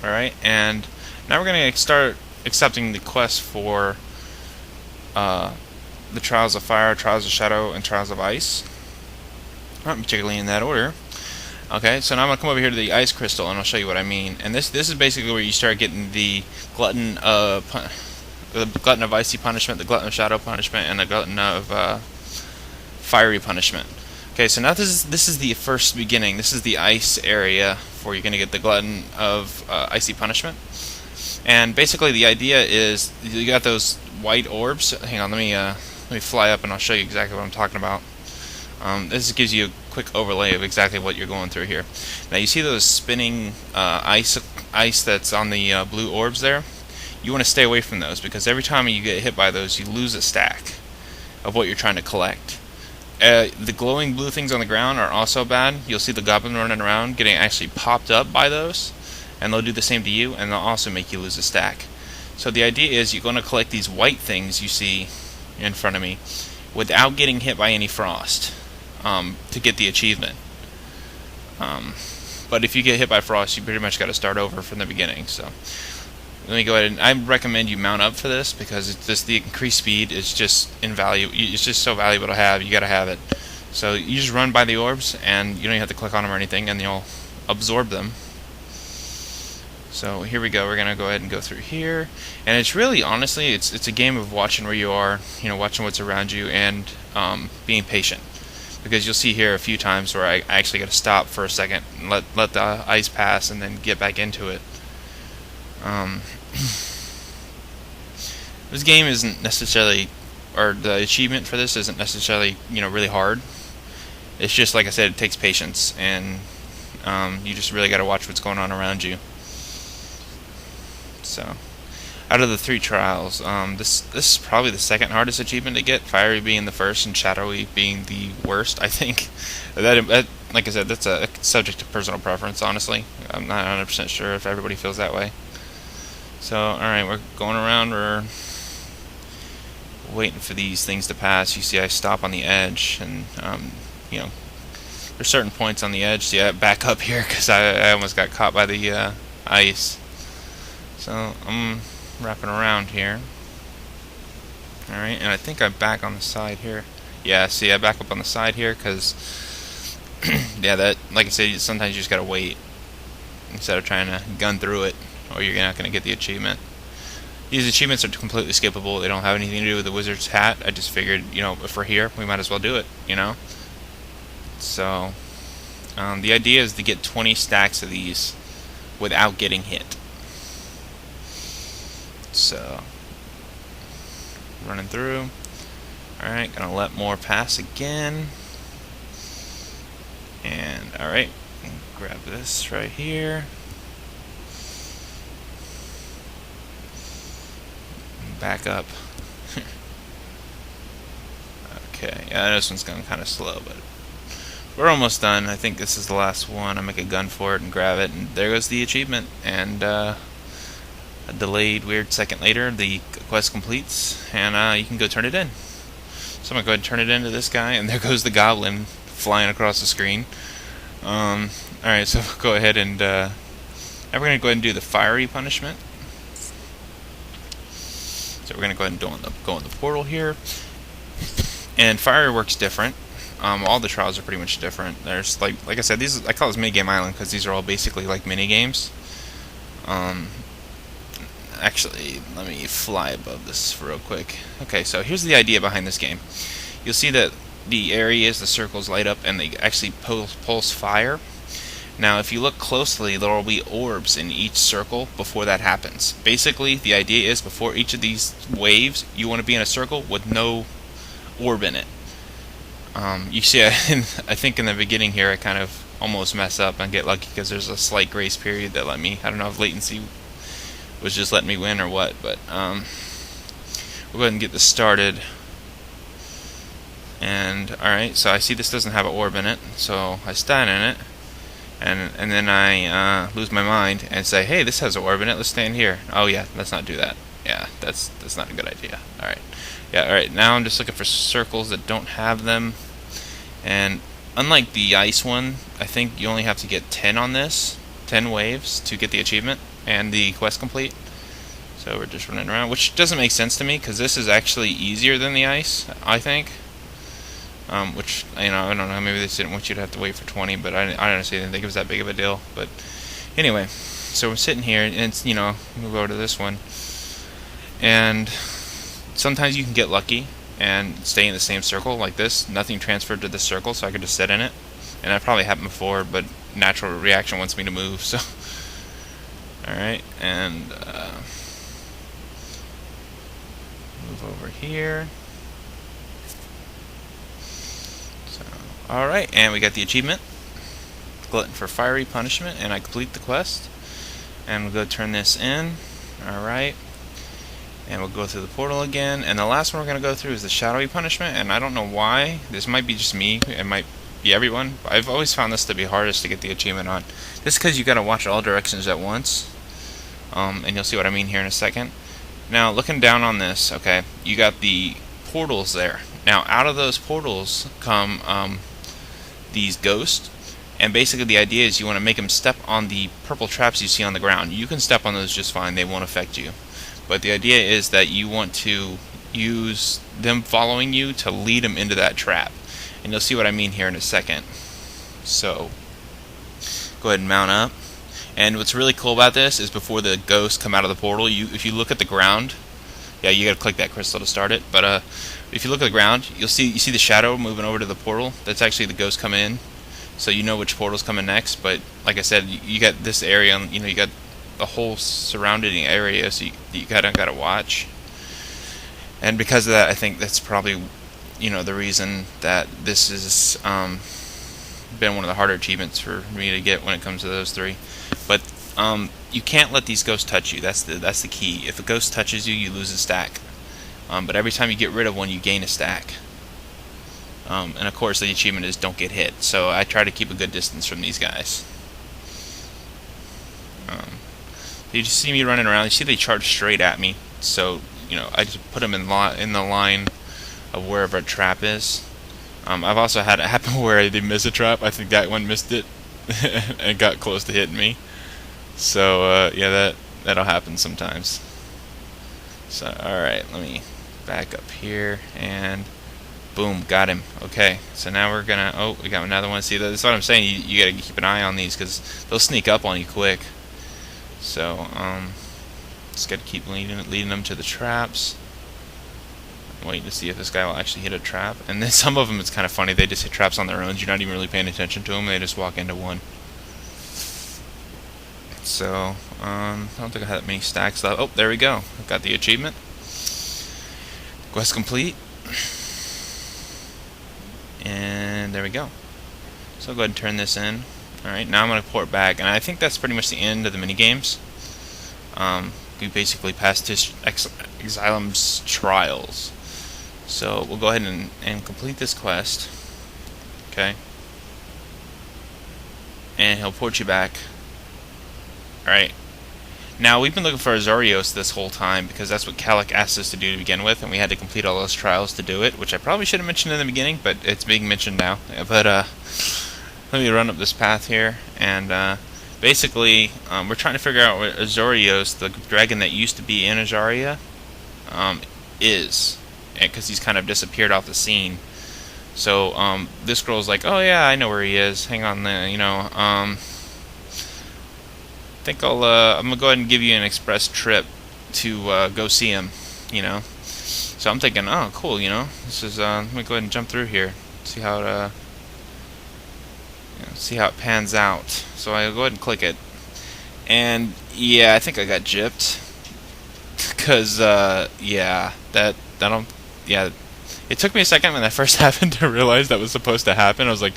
Alright, and now we're going to start accepting the quest for the Trials of Fire, Trials of Shadow, and Trials of Ice. Not particularly in that order. Okay, so now I'm going to come over here to the Ice Crystal, and I'll show you what I mean. And this is basically where you start getting the Glutton of Icy Punishment, the Glutton of Shadow Punishment, and the Glutton of Fiery Punishment. Okay, so now this is the first beginning. This is the ice area where you're going to get the Glutton of Icy Punishment. And basically the idea is you got those white orbs. Hang on, let me fly up and I'll show you exactly what I'm talking about. This gives you a quick overlay of exactly what you're going through here. Now you see those spinning ice that's on the blue orbs there? You want to stay away from those because every time you get hit by those you lose a stack of what you're trying to collect. The glowing blue things on the ground are also bad. You'll see the goblin running around getting actually popped up by those, and they'll do the same to you, and they'll also make you lose a stack. So the idea is you're going to collect these white things you see in front of me without getting hit by any frost to get the achievement. But if you get hit by frost, you pretty much got to start over from the beginning. So let me go ahead and I recommend you mount up for this because it's just the increased speed is just invaluable. It's just so valuable to have. You got to have it. So you just run by the orbs and you don't even have to click on them or anything, and you'll absorb them. So here we go. We're gonna go ahead and go through here, and it's really honestly it's a game of watching where you are, watching what's around you, and being patient. Because you'll see here a few times where I actually got to stop for a second and let the ice pass and then get back into it. This game isn't necessarily, or the achievement for this isn't necessarily, really hard. It's just, like I said, it takes patience, and you just really got to watch what's going on around you. So, out of the 3 trials, this is probably the second hardest achievement to get, Fiery being the first and Shadowy being the worst, I think. That, like I said, that's a subject to personal preference, honestly. I'm not 100% sure if everybody feels that way. So, alright, we're going around, we're waiting for these things to pass. You see I stop on the edge, and, there's certain points on the edge. See, I back up here because I almost got caught by the ice. So, I'm wrapping around here. Alright, and I think I'm back on the side here. Yeah, see, I back up on the side here because, yeah, that, like I said, sometimes you just gotta wait instead of trying to gun through it, or you're not going to get the achievement. These achievements are completely skippable. They don't have anything to do with the wizard's hat. I just figured, if we're here, we might as well do it, So, the idea is to get 20 stacks of these without getting hit. So, running through. Alright, gonna let more pass again. And, alright, grab this right here. Back up. Okay, yeah, this one's going kind of slow, but we're almost done. I think this is the last one. I make a gun for it and grab it, and there goes the achievement. And a delayed weird second later, the quest completes, and you can go turn it in. So I'm going to go ahead and turn it into this guy, and there goes the goblin flying across the screen. Alright, so we'll go ahead and now we're going to go ahead and do the Fiery Punishment. So we're going to go ahead and go in the portal here. And fire works different. All the trials are pretty much different. There's, like I said, I call this Minigame Island because these are all basically like mini-games. Actually, let me fly above this real quick. Okay, so here's the idea behind this game. You'll see that the areas, the circles light up, and they actually pulse fire. Now, if you look closely, there will be orbs in each circle before that happens. Basically, the idea is before each of these waves, you want to be in a circle with no orb in it. You see, I think in the beginning here, I kind of almost mess up and get lucky because there's a slight grace period that let me, I don't know if latency was just letting me win or what, but we'll go ahead and get this started. And, alright, so I see this doesn't have an orb in it, so I stand in it. And then I lose my mind and say, hey, this has an orb in it, let's stand here. Oh yeah, let's not do that. Yeah, that's not a good idea. Alright. Yeah, alright, now I'm just looking for circles that don't have them. And unlike the ice one, I think you only have to get 10 on this. 10 waves to get the achievement and the quest complete. So we're just running around, which doesn't make sense to me because this is actually easier than the ice, I think. Which, you know, I don't know, maybe they didn't want you to have to wait for 20, but I honestly didn't think it was that big of a deal. But anyway, so we're sitting here, and it's, you know, move over to this one, and sometimes you can get lucky and stay in the same circle like this. Nothing transferred to this circle, so I could just sit in it. And that probably happened before, but natural reaction wants me to move, so. Alright, and move over here. So, alright, and we got the achievement. Glutton for Fiery Punishment, and I complete the quest. And we'll go turn this in. Alright. And we'll go through the portal again. And the last one we're going to go through is the Shadowy Punishment, and I don't know why. This might be just me. It might be everyone. I've always found this to be hardest to get the achievement on. Just because you got to watch all directions at once. And you'll see what I mean here in a second. Now, looking down on this, okay, you got the portals there. Now, out of those portals come these ghosts. And basically the idea is you want to make them step on the purple traps you see on the ground. You can step on those just fine. They won't affect you. But the idea is that you want to use them following you to lead them into that trap. And you'll see what I mean here in a second. So, go ahead and mount up. And what's really cool about this is before the ghosts come out of the portal, if you look at the ground, yeah, you gotta click that crystal to start it. But if you look at the ground, you see the shadow moving over to the portal. That's actually the ghost coming in. So you know which portal's coming next. But like I said, you got this area, you know, you got the whole surrounding area, so you gotta watch. And because of that, I think that's probably, you know, the reason that this has been one of the harder achievements for me to get when it comes to those three. But you can't let these ghosts touch you. That's the key. If a ghost touches you, you lose a stack. But every time you get rid of one, you gain a stack. And of course, the achievement is don't get hit. So I try to keep a good distance from these guys. You just see me running around. You see they charge straight at me. So, you know, I just put them in the line of wherever a trap is. I've also had it happen where they miss a trap. I think that one missed it and got close to hitting me. So yeah, that'll happen sometimes. So alright, let me back up here and boom, got him. Okay, so now we're gonna, oh, we got another one. See, that's what I'm saying, you gotta keep an eye on these because they'll sneak up on you quick. So just gotta keep leading them to the traps. Waiting to see if this guy will actually hit a trap. And then some of them, it's kind of funny, they just hit traps on their own. You're not even really paying attention to them, they just walk into one. So, I don't think I had that many stacks left. Oh, there we go. I've got the achievement. Quest complete. And there we go. So I'll go ahead and turn this in. Alright, now I'm going to port back. And I think that's pretty much the end of the minigames. We basically passed his Exilum's trials. So we'll go ahead and complete this quest. Okay. And he'll port you back. Alright. Now, we've been looking for Azorios this whole time, because that's what Calic asked us to do to begin with, and we had to complete all those trials to do it, which I probably should have mentioned in the beginning, but it's being mentioned now. But, let me run up this path here, and, basically, we're trying to figure out what Azorios, the dragon that used to be in Azaria, is, because he's kind of disappeared off the scene. So, this girl's like, oh yeah, I know where he is, hang on there, you know, I think I'm gonna go ahead and give you an express trip to go see him, you know. So I'm thinking, oh, cool, you know. This is let me go ahead and jump through here, see how it see how it pans out. So I'll go ahead and click it, and yeah, I think I got gypped, cause yeah, yeah. It took me a second when that first happened to realize that was supposed to happen. I was like,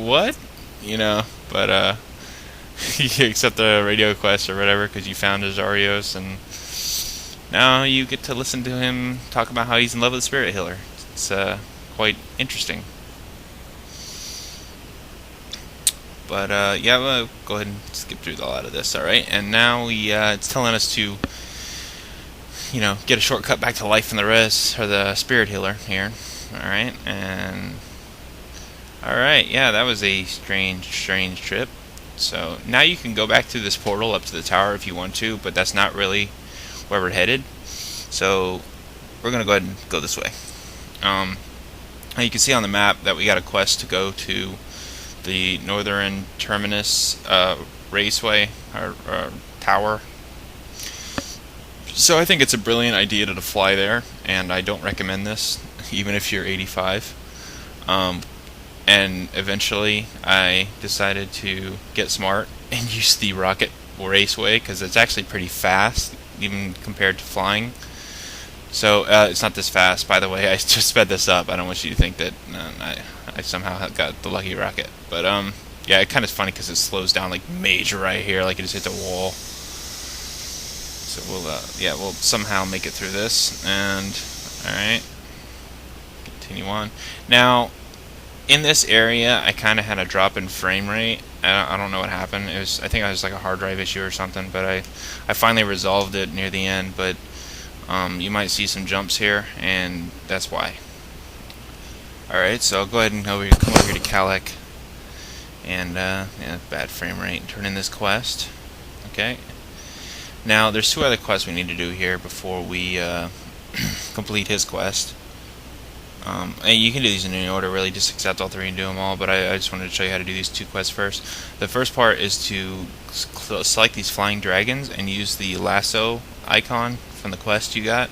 what? You know, but you accept the radio quest or whatever because you found Azorios, and now you get to listen to him talk about how he's in love with the spirit healer. It's quite interesting. But yeah, we'll go ahead and skip through a lot of this. All right, and now it's telling us to, you know, get a shortcut back to life in the res or the spirit healer here. All right, and Alright, yeah, that was a strange trip. So now you can go back through this portal up to the tower if you want to, but that's not really where we're headed. So we're going to go ahead and go this way. You can see on the map that we got a quest to go to the northern terminus raceway or tower. So I think it's a brilliant idea to fly there, and I don't recommend this, even if you're 85. And eventually I decided to get smart and use the rocket raceway because it's actually pretty fast, even compared to flying. So it's not this fast, by the way. I just sped this up. I don't want you to think that I somehow got the lucky rocket. But yeah, it kind of funny because it slows down like major right here, like it just hit the wall. So we'll somehow make it through this. And all right, continue on. Now, in this area, I kind of had a drop in frame rate. I don't know what happened. I think it was like a hard drive issue or something. But I finally resolved it near the end. But you might see some jumps here, and that's why. Alright, so I'll go ahead and come over here to Calic. And, yeah, bad frame rate. Turn in this quest. Okay. Now, there's two other quests we need to do here before we complete his quest. And you can do these in any order, really. Just accept all three and do them all. But I just wanted to show you how to do these two quests first. The first part is to select these flying dragons and use the lasso icon from the quest you got,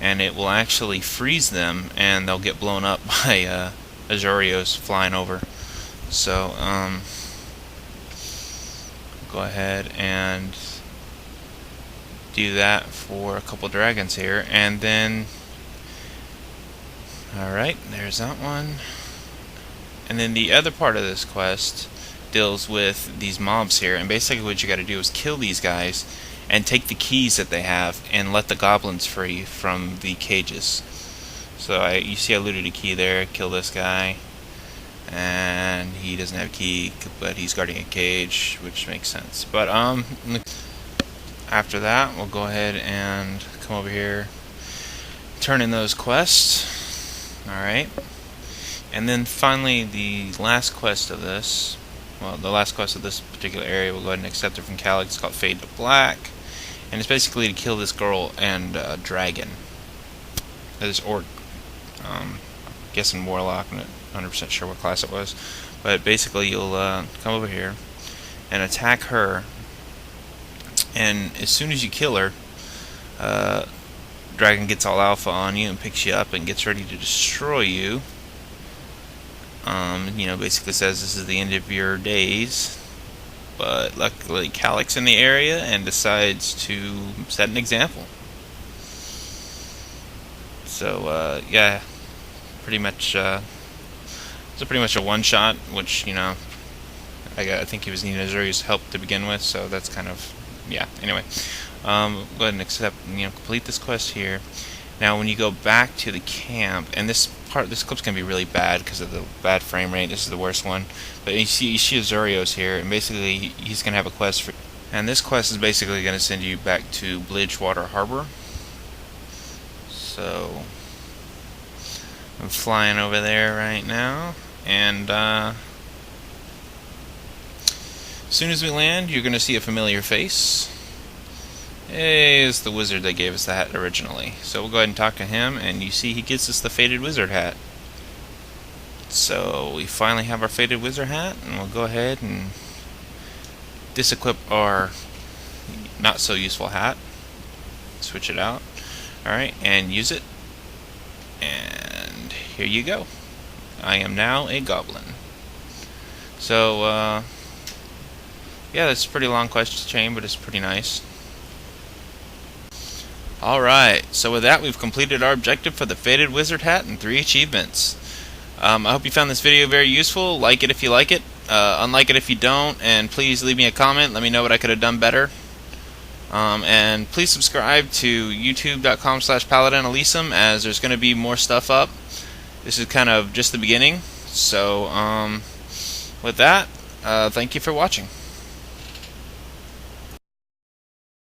and it will actually freeze them, and they'll get blown up by Azorios flying over. So go ahead and do that for a couple dragons here, and then alright, there's that one. And then the other part of this quest deals with these mobs here, and basically what you got to do is kill these guys and take the keys that they have and let the goblins free from the cages. So you see I looted a key there, kill this guy, and he doesn't have a key, but he's guarding a cage, which makes sense. But after that, we'll go ahead and come over here, turn in those quests. Alright. And then finally the last quest of this, well, the last quest of this particular area, we'll go ahead and accept it from Calic. It's called Fade to Black. And it's basically to kill this girl and dragon. This orc, I'm guessing Warlock, I'm not 100% sure what class it was. But basically you'll come over here and attack her. And as soon as you kill her, dragon gets all alpha on you and picks you up and gets ready to destroy you. You know, basically says this is the end of your days. But luckily Calic's in the area and decides to set an example. So yeah, pretty much it's pretty much a one-shot, which, you know, I think he was needing Azuri's help to begin with, so that's kind of, yeah. Anyway, go ahead and complete this quest here. Now, when you go back to the camp, and this clip's gonna be really bad because of the bad frame rate. This is the worst one. But you see Azorios here, and basically he's gonna have a quest for, and this quest is basically gonna send you back to Bridgewater Harbor. So I'm flying over there right now, and as soon as we land, you're gonna see a familiar face. It's the wizard that gave us the hat originally. So we'll go ahead and talk to him, and you see he gives us the faded wizard hat. So we finally have our faded wizard hat, and we'll go ahead and disequip our not so useful hat. Switch it out. Alright, and use it. And here you go. I am now a goblin. So yeah, that's a pretty long quest chain, but it's pretty nice. Alright, so with that, we've completed our objective for the Faded Wizard Hat and 3 achievements. I hope you found this video very useful. Like it if you like it, unlike it if you don't, and please leave me a comment. Let me know what I could have done better. And please subscribe to youtube.com/PaladinElysium, as there's going to be more stuff up. This is kind of just the beginning. So, with that, thank you for watching.